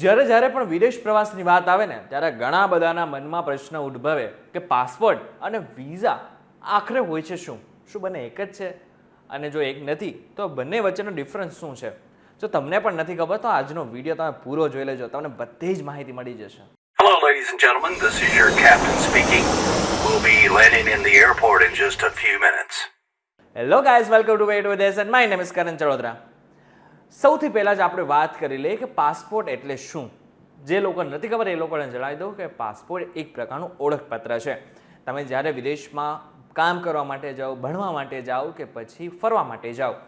જ્યારે જ્યારે પણ વિદેશ પ્રવાસની વાત આવે ને ત્યારે ઘણા બધાના મનમાં પ્રશ્ન ઉદ્ભવે કે પાસપોર્ટ અને વિઝા આખરે હોય છે શું? શું બંને એક જ છે? અને જો એક નથી તો બંને વચ્ચેનો ડિફરન્સ શું છે? જો તમને પણ નથી ખબર તો આજનો વિડીયો તમે પૂરો જોઈ લેજો, તમને બધી જ માહિતી મળી જશે. Hello, ladies and gentlemen. This is your captain speaking. We'll be landing in the airport in just a few minutes. Hello guys, welcome to vet with us and my name is Karan Chadodara. સૌથી પહેલાં જ આપણે વાત કરી લઈએ કે passport એટલે શું. જે લોકોને નથી ખબર એ લોકોને જણાવી દઉં કે પાસપોર્ટ એક પ્રકારનું ઓળખપત્ર છે. તમે જ્યારે વિદેશમાં કામ કરવા માટે જાઓ, ભણવા માટે જાઓ કે પછી ફરવા માટે જાઓ,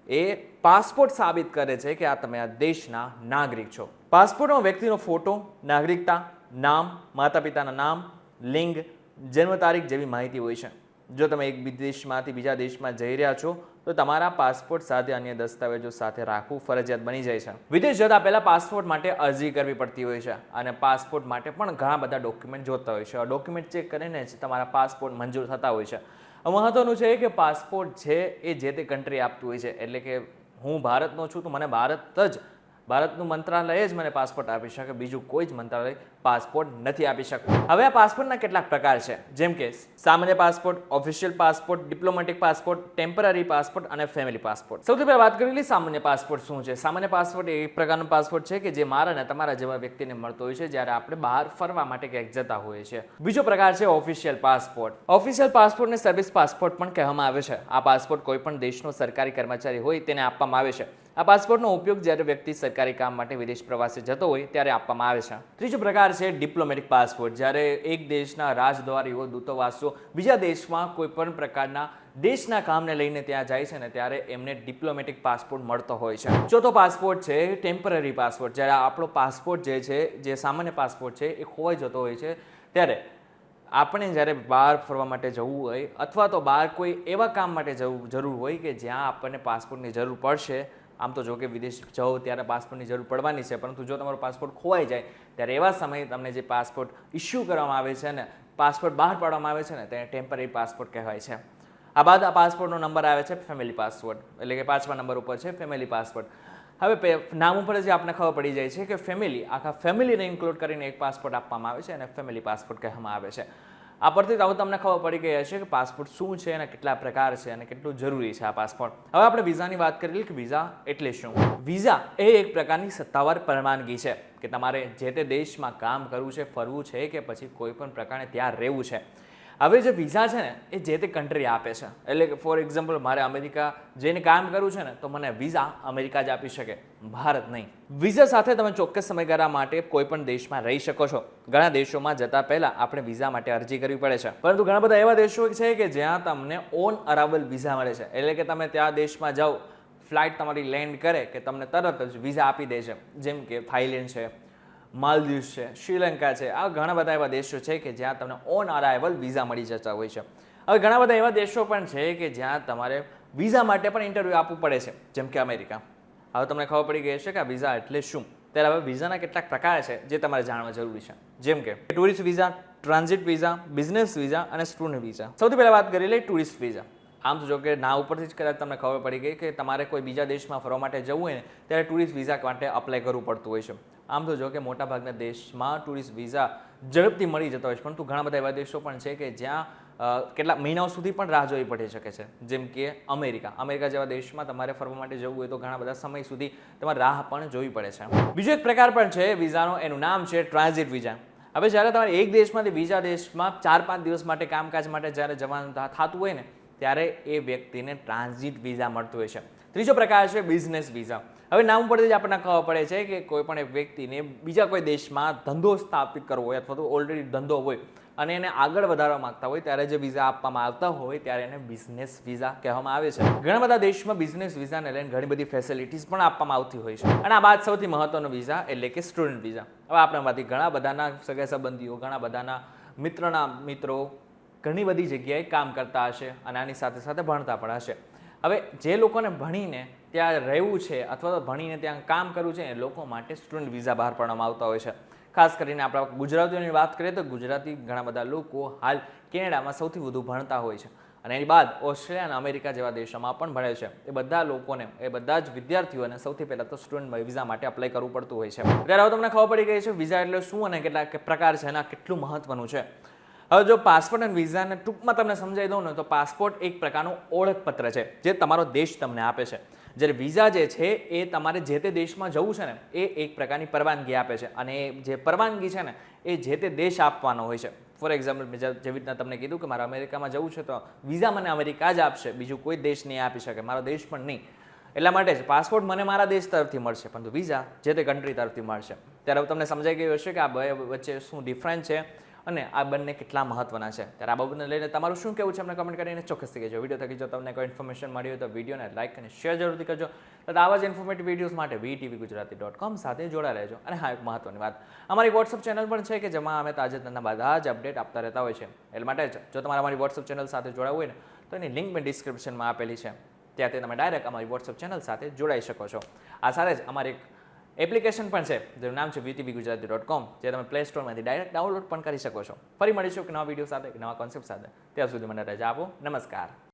એ પાસપોર્ટ સાબિત કરે છે કે આ તમે આ દેશના નાગરિક છો. પાસપોર્ટમાં વ્યક્તિનો ફોટો, નાગરિકતા, નામ, માતા પિતાના નામ, લિંગ, જન્મ તારીખ જેવી માહિતી હોય છે. જો તમે એક દેશમાંથી બીજા દેશમાં જઈ રહ્યા છો તો તમારા પાસપોર્ટ સાથે અન્ય દસ્તાવેજો સાથે રાખવું ફરજિયાત બની જાય છે. વિદેશ જતા પહેલા પાસપોર્ટ માટે અરજી કરવી પડતી હોય છે અને પાસપોર્ટ માટે પણ ઘણા બધા ડોક્યુમેન્ટ જોતા હોય છે. આ ડોક્યુમેન્ટ ચેક કરીને જ તમારા પાસપોર્ટ મંજૂર થતા હોય છે. મહત્વનું છે કે પાસપોર્ટ છે એ જે તે કન્ટ્રી આપતું હોય છે. એટલે કે હું ભારતનો છું તો મને ભારતનું મંત્રાલય જ મને પાસપોર્ટ આપી શકે, બીજું કોઈ જ મંત્રાલય પાસપોર્ટ નથી આપી શકતું. હવે આ પાસપોર્ટના કેટલાક પ્રકાર છે, જેમ કે સામાન્ય passport, official passport, diplomatic passport, temporary passport અને ફેમિલી પાસપોર્ટ. સૌથી પહેલા વાત કરી લઈએ સામાન્ય પાસપોર્ટ શું છે. સામાન્ય પાસપોર્ટ એ એક પ્રકારનો પાસપોર્ટ છે કે જે મારા અને તમારા જેવા વ્યક્તિને મળતો હોય છે જ્યારે આપણે બહાર ફરવા માટે ક્યાંક જતા હોઈએ છીએ. બીજો પ્રકાર છે ઓફિશિયલ પાસપોર્ટ. ઓફિશિયલ પાસપોર્ટને સર્વિસ પાસપોર્ટ પણ કહેવામાં આવે છે. આ પાસપોર્ટ કોઈ પણ દેશનો સરકારી કર્મચારી હોય તેને આપવામાં આવે છે. આ પાસપોર્ટનો ઉપયોગ જ્યારે વ્યક્તિ સરકારી કામ માટે વિદેશ પ્રવાસે જતો હોય ત્યારે આપવામાં આવે છે. ત્રીજો પ્રકાર છે ડિપ્લોમેટિક પાસપોર્ટ. જ્યારે એક દેશના રાજદ્વારીઓ, દૂતાવાસો બીજા દેશમાં કોઈ પણ પ્રકારના દેશના કામને લઈને ત્યાં જાય છે ને ત્યારે એમને ડિપ્લોમેટિક પાસપોર્ટ મળતો હોય છે. ચોથો પાસપોર્ટ છે ટેમ્પરરી પાસપોર્ટ. જ્યારે આપણો પાસપોર્ટ જે છે, જે સામાન્ય પાસપોર્ટ છે, એ ખોવાઈ જતો હોય છે ત્યારે આપણે જ્યારે બહાર ફરવા માટે જવું હોય અથવા તો બહાર કોઈ એવા કામ માટે જરૂર હોય કે જ્યાં આપણને પાસપોર્ટની જરૂર પડશે. આમ તો જો કે વિદેશ જાઓ ત્યારે પાસપોર્ટની જરૂર પડવાની છે, પરંતુ જો તમારો પાસપોર્ટ ખોવાઈ જાય ત્યારે એવા સમયે તમને જે પાસપોર્ટ ઇસ્યુ કરવામાં આવે છે ને, પાસપોર્ટ બહાર પાડવામાં આવે છે ને, તેને ટેમ્પરરી પાસપોર્ટ કહેવાય છે. આ બાદ આ પાસપોર્ટનો નંબર આવે છે ફેમિલી પાસપોર્ટ, એટલે કે 5મા નંબર ઉપર છે ફેમિલી પાસપોર્ટ. હવે નામ ઉપર જ આપણને ખબર પડી જાય છે કે ફેમિલી, આખા ફેમિલીને ઇન્ક્લુડ કરીને એક પાસપોર્ટ આપવામાં આવે છે અને ફેમિલી પાસપોર્ટ કહેવામાં આવે છે. આ પરથી તો તમને ખબર પડી ગઈ હશે કે પાસપોર્ટ શું છે અને કેટલા પ્રકાર છે અને કેટલું જરૂરી છે આ પાસપોર્ટ. હવે આપણે વિઝાની વાત કરી લઈએ કે વિઝા એટલે શું. વિઝા એ એક પ્રકારની સત્તાવાર પરવાનગી છે કે તમારે જે તે દેશમાં કામ કરવું છે, ફરવું છે કે પછી કોઈ પણ પ્રકારે ત્યાં રહેવું છે. હવે જે વિઝા છે ને એ જે તે કન્ટ્રી આપે છે. એટલે કે ફોર એક્ઝામ્પલ મારે અમેરિકા જઈને કામ કરવું છે ને તો મને વિઝા અમેરિકા જ આપી શકે, ભારત નહીં. વિઝા સાથે તમે ચોક્કસ સમયગાળા માટે કોઈ પણ દેશમાં રહી શકો છો. ઘણા દેશોમાં જતા પહેલા આપણે વિઝા માટે અરજી કરવી પડે છે, પરંતુ ઘણા બધા એવા દેશો છે કે જ્યાં તમને ઓન અરાઇવલ વિઝા મળે છે. એટલે કે તમે ત્યાં દેશમાં જાઓ, ફ્લાઇટ તમારી લેન્ડ કરે કે તમને તરત જ વિઝા આપી દે છે. જેમ કે થાઈલેન્ડ છે, માલદીવ્સ છે, શ્રીલંકા છે. આ ઘણા બધા એવા દેશો છે કે જ્યાં તમને ઓન અરાઇવલ વિઝા મળી જતા હોય છે. હવે ઘણા બધા એવા દેશો પણ છે કે જ્યાં તમારે વિઝા માટે પણ ઇન્ટરવ્યૂ આપવું પડે છે, જેમ કે અમેરિકા. હવે તમને ખબર પડી ગઈ હશે કે આ વિઝા એટલે શું. ત્યારે હવે વિઝાના કેટલાક પ્રકાર છે જે તમારે જાણવા જરૂરી છે, જેમ કે tourist visa, transit visa, business visa અને સ્ટુડન્ટ વિઝા. સૌથી પહેલા વાત કરી લઈએ ટુરિસ્ટ વિઝા. આમ તો જો કે ના ઉપરથી જ કદાચ તમને ખબર પડી ગઈ કે તમારે કોઈ બીજા દેશમાં ફરવા માટે જવું હોય ને ત્યારે ટુરિસ્ટ વિઝા માટે અપ્લાય કરવું પડતું હોય છે. આમ તો જો કે મોટાભાગના દેશમાં ટુરિસ્ટ વિઝા ઝડપથી મળી જતા હોય છે, પરંતુ ઘણા બધા એવા દેશો પણ છે કે જ્યાં કેટલાક મહિનાઓ સુધી પણ રાહ જોવી પડી શકે છે, જેમ કે અમેરિકા જેવા દેશમાં તમારે ફરવા માટે જવું હોય તો ઘણા બધા સમય સુધી તમારે રાહ પણ જોવી પડે છે. બીજો એક પ્રકાર પણ છે વિઝાનો, એનું નામ છે ટ્રાન્ઝિટ વિઝા. હવે જ્યારે તમારે એક દેશમાંથી બીજા દેશમાં 4-5 દિવસ માટે કામકાજ માટે જ્યારે જવાનું થતું હોય ને ત્યારે એ વ્યક્તિને ટ્રાન્ઝિટ વિઝા મળતું હોય છે. ત્રીજો પ્રકાર છે બિઝનેસ વિઝા. હવે નામ ઉપરથી જ આપણને ખબર પડે છે કે કોઈ પણ એક વ્યક્તિને બીજા કોઈ દેશમાં ધંધો સ્થાપિત કરવો હોય અથવા તો ઓલરેડી ધંધો હોય અને એને આગળ વધારવા માંગતા હોય ત્યારે જે વિઝા આપવામાં આવતા હોય ત્યારે એને બિઝનેસ વિઝા કહેવામાં આવે છે. ઘણા બધા દેશમાં બિઝનેસ વિઝાને લઈને ઘણી બધી ફેસિલિટીઝ પણ આપવામાં આવતી હોય છે. અને આ બાદ સૌથી મહત્વનો વિઝા એટલે કે સ્ટુડન્ટ વિઝા. હવે આપણામાંથી ઘણા બધાના સગા સંબંધીઓ, ઘણા બધાના મિત્રો ઘણી બધી જગ્યાએ કામ કરતા હશે અને આની સાથે સાથે ભણતા પણ હશે. હવે જે લોકોને ભણીને ત્યાં રહેવું છે અથવા તો ભણીને ત્યાં કામ કરવું છે એ લોકો માટે સ્ટુડન્ટ વિઝા બહાર પાડવામાં આવતા હોય છે. ખાસ કરીને આપણા ગુજરાતીઓની વાત કરીએ તો ગુજરાતી ઘણા બધા લોકો હાલ કેનેડામાં સૌથી વધુ ભણતા હોય છે. અને એની બાદ ઓસ્ટ્રેલિયા અને અમેરિકા જેવા દેશોમાં પણ ભણે છે એ બધા લોકોને એ બધા જ વિદ્યાર્થીઓને સૌથી પહેલાં તો સ્ટુડન્ટ વિઝા માટે અપ્લાય કરવું પડતું હોય છે. ત્યારે હવે તમને ખબર પડી ગઈ છે વિઝા એટલે શું અને કેટલા પ્રકાર છે અને કેટલું મહત્વનું છે. હવે જો પાસપોર્ટ અને વિઝાને ટૂંકમાં તમને સમજાવી દઉં ને તો પાસપોર્ટ એક પ્રકારનું ઓળખપત્ર છે જે તમારો દેશ તમને આપે છે. જ્યારે વિઝા જે છે એ તમારે જે તે દેશમાં જવું છે ને એ એક પ્રકારની પરવાનગી આપે છે અને એ જે પરવાનગી છે ને એ જે તે દેશ આપવાનો હોય છે. ફોર એક્ઝામ્પલ મેં જેવી રીતના તમને કીધું કે મારે અમેરિકામાં જવું છે તો વિઝા મને અમેરિકા જ આપશે, બીજું કોઈ દેશ નહીં આપી શકે, મારો દેશ પણ નહીં. એટલા માટે જ પાસપોર્ટ મને મારા દેશ તરફથી મળશે પરંતુ વિઝા જે તે કન્ટ્રી તરફથી મળશે. ત્યારે તમને સમજાઈ ગયું હશે કે આ બે વચ્ચે શું ડિફરન્સ છે અને આ બંને કેટલા મહત્વના છે. ત્યારે આ બાબતને લઈને તમારું શું કહેવું છે અમને કમેન્ટ કરીને ચોક્કસથી કહેજો. વિડીયો થકી જો તમને કોઈ ઇન્ફોર્મેશન મળી હોય તો વિડીયોને લાઇક અને શેર જરૂરથી કરજો. તો આવા જ ઇન્ફોર્મેટિવ વિડીયોઝ માટે VTVGujarati.com સાથે જોડાયેલા રહેજો. અને હા, એક મહત્વની વાત, અમારી વોટ્સઅપ ચેનલ પણ છે કે જેમાં અમે તાજેતરના બધા જ અપડેટ આપતા રહેતા હોય છે. એટલા માટે જ જો તમારે અમારી વોટ્સઅપ ચેનલ સાથે જોડાવું હોય ને તો એની લિંક મેં ડિસ્ક્રિપ્શનમાં આપેલી છે, ત્યાંથી તમે ડાયરેક્ટ અમારી વોટ્સઅપ ચેનલ સાથે જોડાઈ શકો છો. આ સાથે જ અમારી એક એપ્લિકેશન પણ છે જેનું નામ છે VTVGujarati.com, જે તમે પ્લે સ્ટોરમાંથી ડાયરેક્ટ ડાઉનલોડ પણ કરી શકો છો. ફરી મળીશું એક નવા વિડીયો સાથે, એક નવા કોન્સેપ્ટ સાથે. ત્યાં સુધી મને રજા આપો. નમસ્કાર.